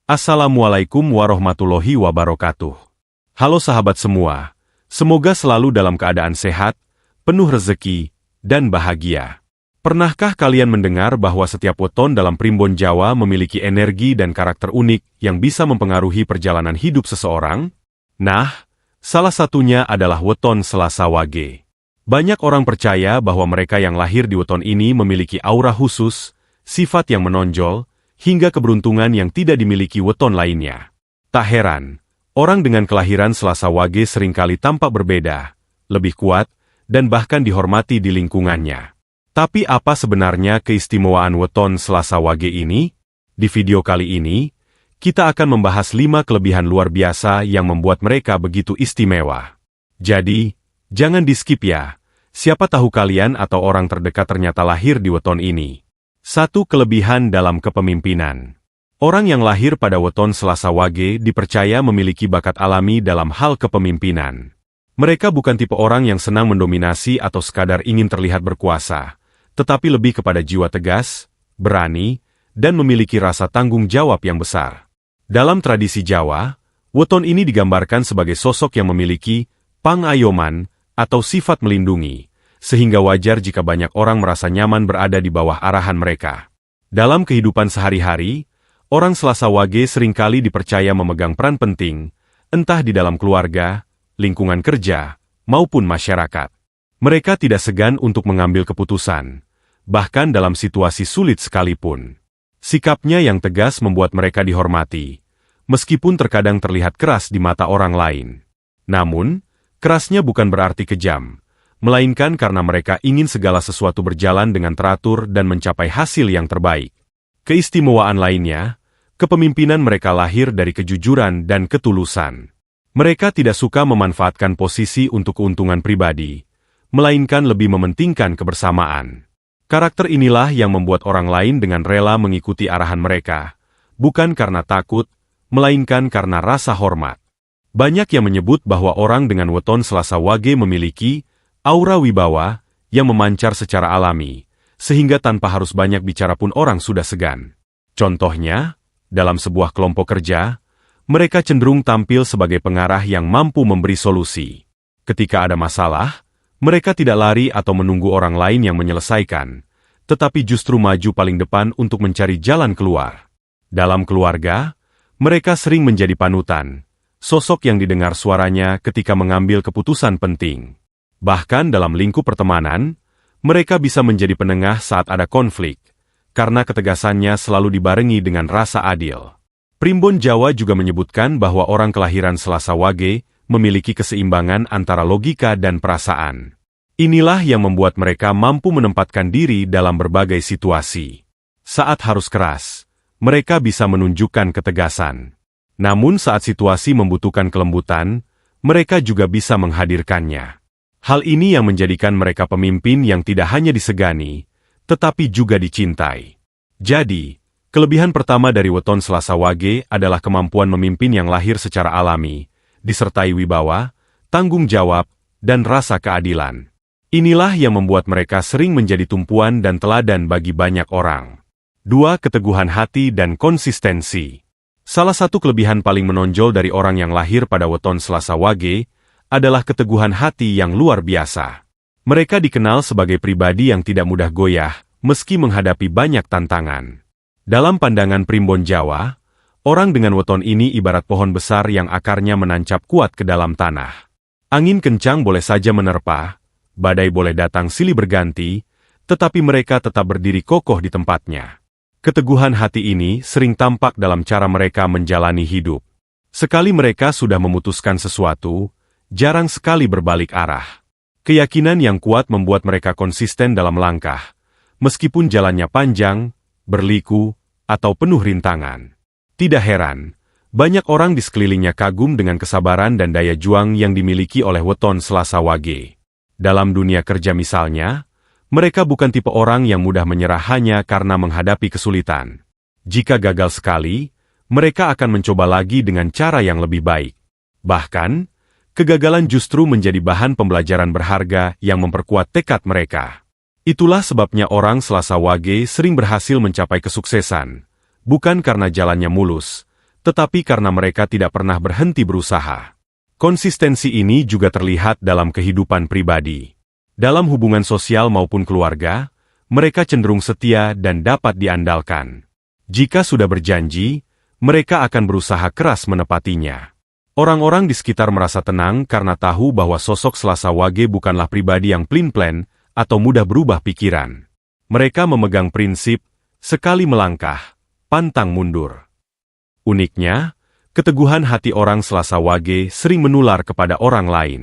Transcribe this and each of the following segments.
Assalamualaikum warahmatullahi wabarakatuh. Halo sahabat semua, semoga selalu dalam keadaan sehat, penuh rezeki, dan bahagia. Pernahkah kalian mendengar bahwa setiap weton dalam primbon Jawa memiliki energi dan karakter unik yang bisa mempengaruhi perjalanan hidup seseorang? Nah, salah satunya adalah weton Selasa Wage. Banyak orang percaya bahwa mereka yang lahir di weton ini memiliki aura khusus, sifat yang menonjol, hingga keberuntungan yang tidak dimiliki weton lainnya. Tak heran, orang dengan kelahiran Selasa Wage seringkali tampak berbeda, lebih kuat, dan bahkan dihormati di lingkungannya. Tapi apa sebenarnya keistimewaan weton Selasa Wage ini? Di video kali ini, kita akan membahas 5 kelebihan luar biasa yang membuat mereka begitu istimewa. Jadi, jangan di-skip ya. Siapa tahu kalian atau orang terdekat ternyata lahir di weton ini. 1 kelebihan dalam kepemimpinan. Orang yang lahir pada weton Selasa Wage dipercaya memiliki bakat alami dalam hal kepemimpinan. Mereka bukan tipe orang yang senang mendominasi atau sekadar ingin terlihat berkuasa, tetapi lebih kepada jiwa tegas, berani, dan memiliki rasa tanggung jawab yang besar. Dalam tradisi Jawa, weton ini digambarkan sebagai sosok yang memiliki pangayoman atau sifat melindungi, sehingga wajar jika banyak orang merasa nyaman berada di bawah arahan mereka. Dalam kehidupan sehari-hari, orang Selasa Wage seringkali dipercaya memegang peran penting, entah di dalam keluarga, lingkungan kerja, maupun masyarakat. Mereka tidak segan untuk mengambil keputusan, bahkan dalam situasi sulit sekalipun. Sikapnya yang tegas membuat mereka dihormati, meskipun terkadang terlihat keras di mata orang lain. Namun, kerasnya bukan berarti kejam, melainkan karena mereka ingin segala sesuatu berjalan dengan teratur dan mencapai hasil yang terbaik. Keistimewaan lainnya, kepemimpinan mereka lahir dari kejujuran dan ketulusan. Mereka tidak suka memanfaatkan posisi untuk keuntungan pribadi, melainkan lebih mementingkan kebersamaan. Karakter inilah yang membuat orang lain dengan rela mengikuti arahan mereka, bukan karena takut, melainkan karena rasa hormat. Banyak yang menyebut bahwa orang dengan weton Selasa Wage memiliki aura wibawa yang memancar secara alami, sehingga tanpa harus banyak bicara pun orang sudah segan. Contohnya, dalam sebuah kelompok kerja, mereka cenderung tampil sebagai pengarah yang mampu memberi solusi. Ketika ada masalah, mereka tidak lari atau menunggu orang lain yang menyelesaikan, tetapi justru maju paling depan untuk mencari jalan keluar. Dalam keluarga, mereka sering menjadi panutan, sosok yang didengar suaranya ketika mengambil keputusan penting. Bahkan dalam lingkup pertemanan, mereka bisa menjadi penengah saat ada konflik, karena ketegasannya selalu dibarengi dengan rasa adil. Primbon Jawa juga menyebutkan bahwa orang kelahiran Selasa Wage memiliki keseimbangan antara logika dan perasaan. Inilah yang membuat mereka mampu menempatkan diri dalam berbagai situasi. Saat harus keras, mereka bisa menunjukkan ketegasan. Namun saat situasi membutuhkan kelembutan, mereka juga bisa menghadirkannya. Hal ini yang menjadikan mereka pemimpin yang tidak hanya disegani, tetapi juga dicintai. Jadi, kelebihan pertama dari weton Selasa Wage adalah kemampuan memimpin yang lahir secara alami, disertai wibawa, tanggung jawab, dan rasa keadilan. Inilah yang membuat mereka sering menjadi tumpuan dan teladan bagi banyak orang. 2. Keteguhan hati dan konsistensi. Salah satu kelebihan paling menonjol dari orang yang lahir pada weton Selasa Wage adalah keteguhan hati yang luar biasa. Mereka dikenal sebagai pribadi yang tidak mudah goyah, meski menghadapi banyak tantangan. Dalam pandangan primbon Jawa, orang dengan weton ini ibarat pohon besar yang akarnya menancap kuat ke dalam tanah. Angin kencang boleh saja menerpa, badai boleh datang silih berganti, tetapi mereka tetap berdiri kokoh di tempatnya. Keteguhan hati ini sering tampak dalam cara mereka menjalani hidup. Sekali mereka sudah memutuskan sesuatu, jarang sekali berbalik arah. Keyakinan yang kuat membuat mereka konsisten dalam langkah, meskipun jalannya panjang, berliku, atau penuh rintangan. Tidak heran, banyak orang di sekelilingnya kagum dengan kesabaran dan daya juang yang dimiliki oleh weton Selasa Wage. Dalam dunia kerja misalnya, mereka bukan tipe orang yang mudah menyerah hanya karena menghadapi kesulitan. Jika gagal sekali, mereka akan mencoba lagi dengan cara yang lebih baik. Bahkan, kegagalan justru menjadi bahan pembelajaran berharga yang memperkuat tekad mereka. Itulah sebabnya orang Selasa Wage sering berhasil mencapai kesuksesan, bukan karena jalannya mulus, tetapi karena mereka tidak pernah berhenti berusaha. Konsistensi ini juga terlihat dalam kehidupan pribadi. Dalam hubungan sosial maupun keluarga, mereka cenderung setia dan dapat diandalkan. Jika sudah berjanji, mereka akan berusaha keras menepatinya. Orang-orang di sekitar merasa tenang karena tahu bahwa sosok Selasa Wage bukanlah pribadi yang pelin-pelan atau mudah berubah pikiran. Mereka memegang prinsip, sekali melangkah, pantang mundur. Uniknya, keteguhan hati orang Selasa Wage sering menular kepada orang lain.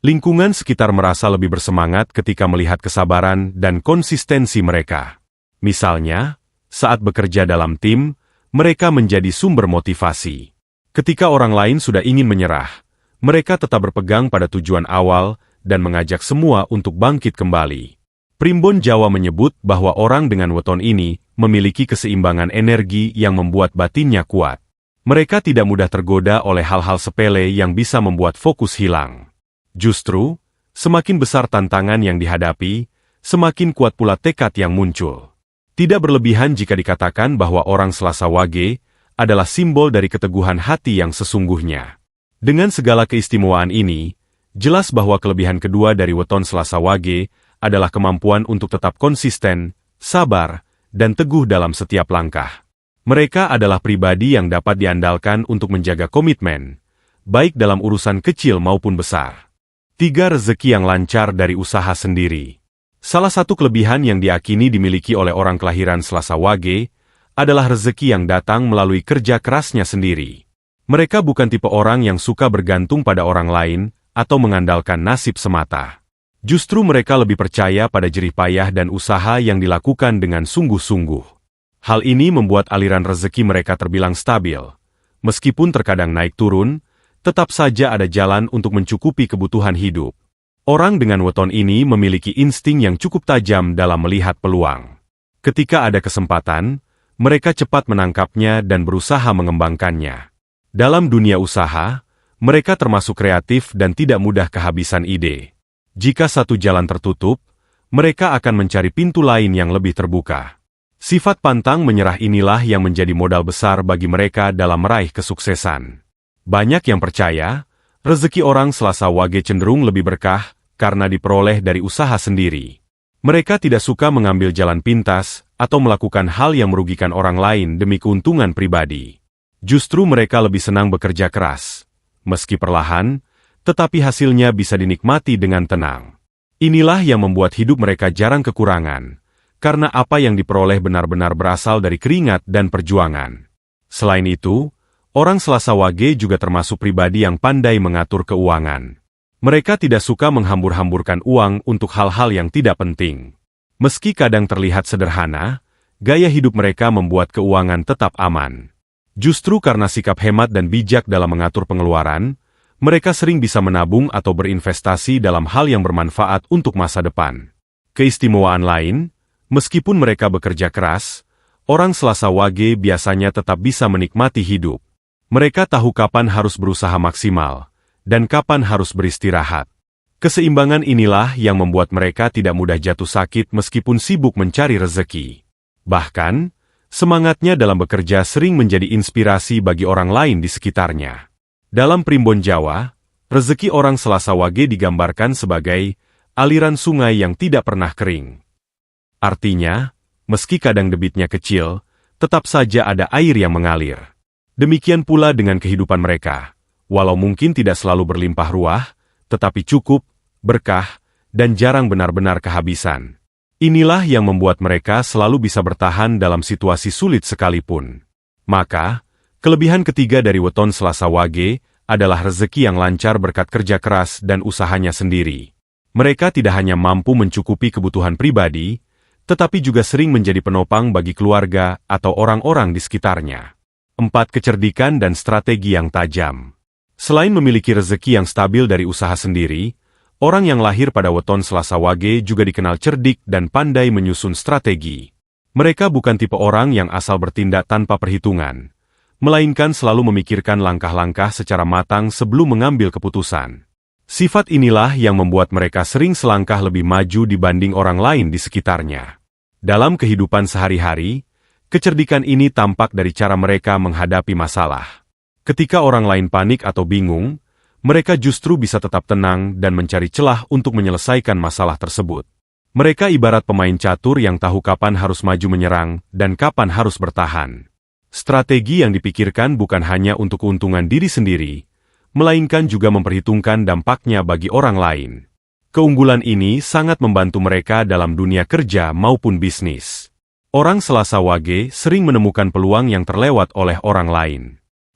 Lingkungan sekitar merasa lebih bersemangat ketika melihat kesabaran dan konsistensi mereka. Misalnya, saat bekerja dalam tim, mereka menjadi sumber motivasi. Ketika orang lain sudah ingin menyerah, mereka tetap berpegang pada tujuan awal dan mengajak semua untuk bangkit kembali. Primbon Jawa menyebut bahwa orang dengan weton ini memiliki keseimbangan energi yang membuat batinnya kuat. Mereka tidak mudah tergoda oleh hal-hal sepele yang bisa membuat fokus hilang. Justru, semakin besar tantangan yang dihadapi, semakin kuat pula tekad yang muncul. Tidak berlebihan jika dikatakan bahwa orang Selasa Wage adalah simbol dari keteguhan hati yang sesungguhnya. Dengan segala keistimewaan ini, jelas bahwa kelebihan kedua dari weton Selasa Wage adalah kemampuan untuk tetap konsisten, sabar, dan teguh dalam setiap langkah. Mereka adalah pribadi yang dapat diandalkan untuk menjaga komitmen, baik dalam urusan kecil maupun besar. 3. Rezeki yang lancar dari usaha sendiri. Salah satu kelebihan yang diakini dimiliki oleh orang kelahiran Selasa Wage adalah rezeki yang datang melalui kerja kerasnya sendiri. Mereka bukan tipe orang yang suka bergantung pada orang lain atau mengandalkan nasib semata. Justru mereka lebih percaya pada jerih payah dan usaha yang dilakukan dengan sungguh-sungguh. Hal ini membuat aliran rezeki mereka terbilang stabil. Meskipun terkadang naik turun, tetap saja ada jalan untuk mencukupi kebutuhan hidup. Orang dengan weton ini memiliki insting yang cukup tajam dalam melihat peluang. Ketika ada kesempatan, mereka cepat menangkapnya dan berusaha mengembangkannya. Dalam dunia usaha, mereka termasuk kreatif dan tidak mudah kehabisan ide. Jika satu jalan tertutup, mereka akan mencari pintu lain yang lebih terbuka. Sifat pantang menyerah inilah yang menjadi modal besar bagi mereka dalam meraih kesuksesan. Banyak yang percaya, rezeki orang Selasa Wage cenderung lebih berkah karena diperoleh dari usaha sendiri. Mereka tidak suka mengambil jalan pintas atau melakukan hal yang merugikan orang lain demi keuntungan pribadi. Justru mereka lebih senang bekerja keras. Meski perlahan, tetapi hasilnya bisa dinikmati dengan tenang. Inilah yang membuat hidup mereka jarang kekurangan, karena apa yang diperoleh benar-benar berasal dari keringat dan perjuangan. Selain itu, orang Selasa Wage juga termasuk pribadi yang pandai mengatur keuangan. Mereka tidak suka menghambur-hamburkan uang untuk hal-hal yang tidak penting. Meski kadang terlihat sederhana, gaya hidup mereka membuat keuangan tetap aman. Justru karena sikap hemat dan bijak dalam mengatur pengeluaran, mereka sering bisa menabung atau berinvestasi dalam hal yang bermanfaat untuk masa depan. Keistimewaan lain, meskipun mereka bekerja keras, orang Selasa Wage biasanya tetap bisa menikmati hidup. Mereka tahu kapan harus berusaha maksimal, dan kapan harus beristirahat. Keseimbangan inilah yang membuat mereka tidak mudah jatuh sakit meskipun sibuk mencari rezeki. Bahkan, semangatnya dalam bekerja sering menjadi inspirasi bagi orang lain di sekitarnya. Dalam Primbon Jawa, rezeki orang Selasa Wage digambarkan sebagai aliran sungai yang tidak pernah kering. Artinya, meski kadang debitnya kecil, tetap saja ada air yang mengalir. Demikian pula dengan kehidupan mereka. Walau mungkin tidak selalu berlimpah ruah, tetapi cukup, berkah, dan jarang benar-benar kehabisan. Inilah yang membuat mereka selalu bisa bertahan dalam situasi sulit sekalipun. Maka, kelebihan ketiga dari weton Selasa Wage adalah rezeki yang lancar berkat kerja keras dan usahanya sendiri. Mereka tidak hanya mampu mencukupi kebutuhan pribadi, tetapi juga sering menjadi penopang bagi keluarga atau orang-orang di sekitarnya. 4. Kecerdikan dan strategi yang tajam. Selain memiliki rezeki yang stabil dari usaha sendiri, orang yang lahir pada weton Selasa Wage juga dikenal cerdik dan pandai menyusun strategi. Mereka bukan tipe orang yang asal bertindak tanpa perhitungan, melainkan selalu memikirkan langkah-langkah secara matang sebelum mengambil keputusan. Sifat inilah yang membuat mereka sering selangkah lebih maju dibanding orang lain di sekitarnya. Dalam kehidupan sehari-hari, Kecerdikan ini tampak dari cara mereka menghadapi masalah. Ketika orang lain panik atau bingung, mereka justru bisa tetap tenang dan mencari celah untuk menyelesaikan masalah tersebut. Mereka ibarat pemain catur yang tahu kapan harus maju menyerang dan kapan harus bertahan. Strategi yang dipikirkan bukan hanya untuk keuntungan diri sendiri, melainkan juga memperhitungkan dampaknya bagi orang lain. Keunggulan ini sangat membantu mereka dalam dunia kerja maupun bisnis. Orang Selasa Wage sering menemukan peluang yang terlewat oleh orang lain.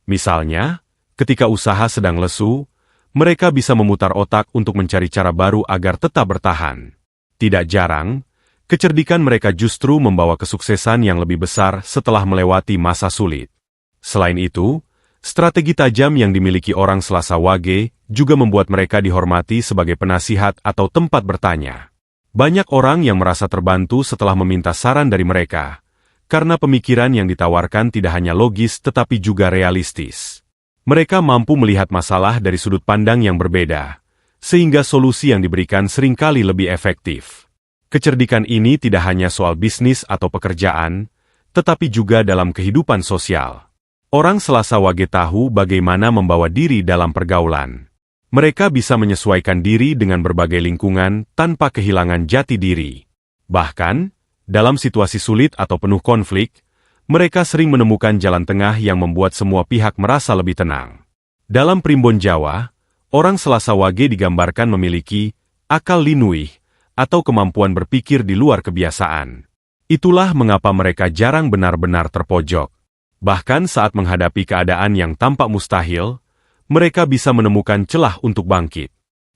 Misalnya, ketika usaha sedang lesu, mereka bisa memutar otak untuk mencari cara baru agar tetap bertahan. Tidak jarang, kecerdikan mereka justru membawa kesuksesan yang lebih besar setelah melewati masa sulit. Selain itu, strategi tajam yang dimiliki orang Selasa Wage juga membuat mereka dihormati sebagai penasihat atau tempat bertanya. Banyak orang yang merasa terbantu setelah meminta saran dari mereka, karena pemikiran yang ditawarkan tidak hanya logis tetapi juga realistis. Mereka mampu melihat masalah dari sudut pandang yang berbeda, sehingga solusi yang diberikan seringkali lebih efektif. Kecerdikan ini tidak hanya soal bisnis atau pekerjaan, tetapi juga dalam kehidupan sosial. Orang Selasa Wage tahu bagaimana membawa diri dalam pergaulan. Mereka bisa menyesuaikan diri dengan berbagai lingkungan tanpa kehilangan jati diri. Bahkan, dalam situasi sulit atau penuh konflik, mereka sering menemukan jalan tengah yang membuat semua pihak merasa lebih tenang. Dalam Primbon Jawa, orang Selasa Wage digambarkan memiliki akal linuih atau kemampuan berpikir di luar kebiasaan. Itulah mengapa mereka jarang benar-benar terpojok. Bahkan saat menghadapi keadaan yang tampak mustahil, mereka bisa menemukan celah untuk bangkit.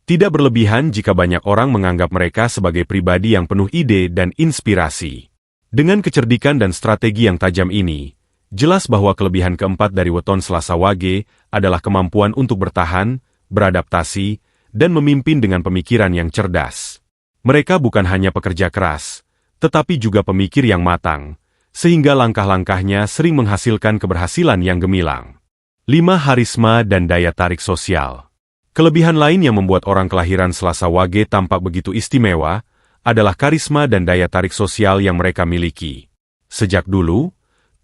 Tidak berlebihan jika banyak orang menganggap mereka sebagai pribadi yang penuh ide dan inspirasi. Dengan kecerdikan dan strategi yang tajam ini, jelas bahwa kelebihan keempat dari weton Selasa Wage adalah kemampuan untuk bertahan, beradaptasi, dan memimpin dengan pemikiran yang cerdas. Mereka bukan hanya pekerja keras, tetapi juga pemikir yang matang, sehingga langkah-langkahnya sering menghasilkan keberhasilan yang gemilang. 5. Harisma dan daya tarik sosial. Kelebihan lain yang membuat orang kelahiran Selasa Wage tampak begitu istimewa adalah karisma dan daya tarik sosial yang mereka miliki. Sejak dulu,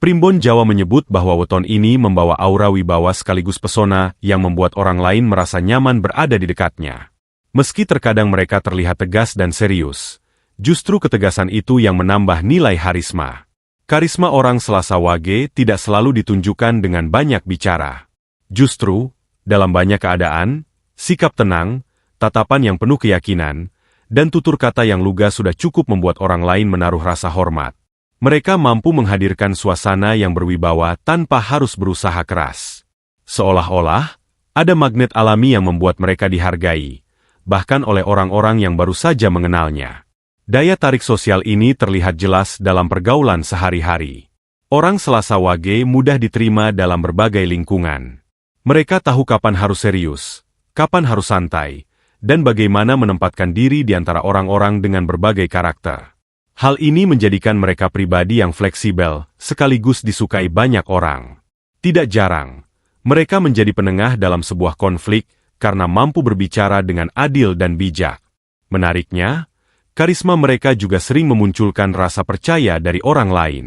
Primbon Jawa menyebut bahwa weton ini membawa aura wibawa sekaligus pesona yang membuat orang lain merasa nyaman berada di dekatnya. Meski terkadang mereka terlihat tegas dan serius, justru ketegasan itu yang menambah nilai harisma. Karisma orang Selasa Wage tidak selalu ditunjukkan dengan banyak bicara. Justru, dalam banyak keadaan, sikap tenang, tatapan yang penuh keyakinan, dan tutur kata yang lugas sudah cukup membuat orang lain menaruh rasa hormat. Mereka mampu menghadirkan suasana yang berwibawa tanpa harus berusaha keras. Seolah-olah, ada magnet alami yang membuat mereka dihargai, bahkan oleh orang-orang yang baru saja mengenalnya. Daya tarik sosial ini terlihat jelas dalam pergaulan sehari-hari. Orang Selasa Wage mudah diterima dalam berbagai lingkungan. Mereka tahu kapan harus serius, kapan harus santai, dan bagaimana menempatkan diri di antara orang-orang dengan berbagai karakter. Hal ini menjadikan mereka pribadi yang fleksibel, sekaligus disukai banyak orang. Tidak jarang, mereka menjadi penengah dalam sebuah konflik karena mampu berbicara dengan adil dan bijak. Menariknya, karisma mereka juga sering memunculkan rasa percaya dari orang lain.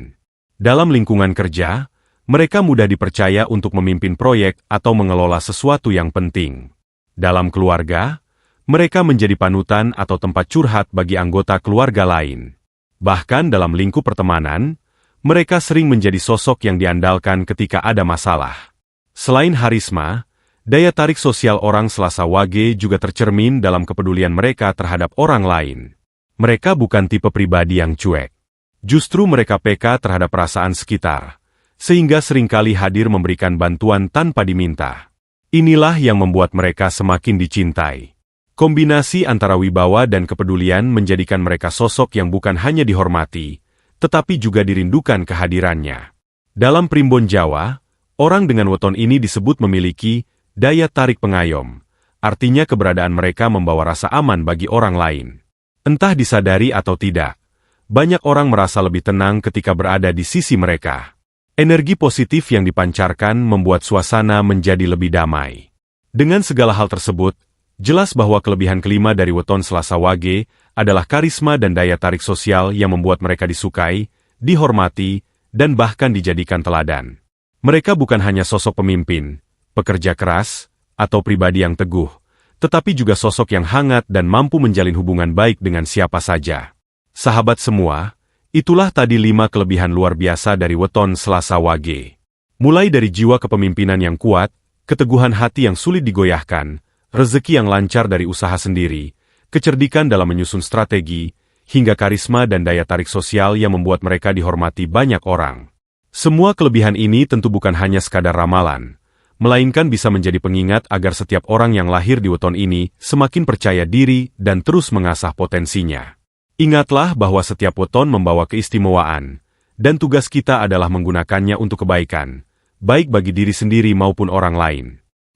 Dalam lingkungan kerja, mereka mudah dipercaya untuk memimpin proyek atau mengelola sesuatu yang penting. Dalam keluarga, mereka menjadi panutan atau tempat curhat bagi anggota keluarga lain. Bahkan dalam lingkup pertemanan, mereka sering menjadi sosok yang diandalkan ketika ada masalah. Selain harisma, daya tarik sosial orang Selasa Wage juga tercermin dalam kepedulian mereka terhadap orang lain. Mereka bukan tipe pribadi yang cuek. Justru mereka peka terhadap perasaan sekitar, sehingga seringkali hadir memberikan bantuan tanpa diminta. Inilah yang membuat mereka semakin dicintai. Kombinasi antara wibawa dan kepedulian menjadikan mereka sosok yang bukan hanya dihormati, tetapi juga dirindukan kehadirannya. Dalam Primbon Jawa, orang dengan weton ini disebut memiliki daya tarik pengayom, artinya keberadaan mereka membawa rasa aman bagi orang lain. Entah disadari atau tidak, banyak orang merasa lebih tenang ketika berada di sisi mereka. Energi positif yang dipancarkan membuat suasana menjadi lebih damai. Dengan segala hal tersebut, jelas bahwa kelebihan kelima dari weton Selasa Wage adalah karisma dan daya tarik sosial yang membuat mereka disukai, dihormati, dan bahkan dijadikan teladan. Mereka bukan hanya sosok pemimpin, pekerja keras, atau pribadi yang teguh, tetapi juga sosok yang hangat dan mampu menjalin hubungan baik dengan siapa saja. Sahabat semua, itulah tadi 5 kelebihan luar biasa dari Weton Selasa Wage. Mulai dari jiwa kepemimpinan yang kuat, keteguhan hati yang sulit digoyahkan, rezeki yang lancar dari usaha sendiri, kecerdikan dalam menyusun strategi, hingga karisma dan daya tarik sosial yang membuat mereka dihormati banyak orang. Semua kelebihan ini tentu bukan hanya sekadar ramalan, melainkan bisa menjadi pengingat agar setiap orang yang lahir di weton ini semakin percaya diri dan terus mengasah potensinya. Ingatlah bahwa setiap weton membawa keistimewaan, dan tugas kita adalah menggunakannya untuk kebaikan, baik bagi diri sendiri maupun orang lain.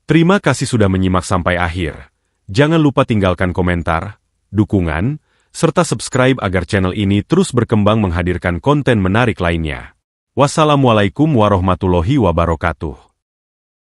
Terima kasih sudah menyimak sampai akhir. Jangan lupa tinggalkan komentar, dukungan, serta subscribe agar channel ini terus berkembang menghadirkan konten menarik lainnya. Wassalamualaikum warahmatullahi wabarakatuh.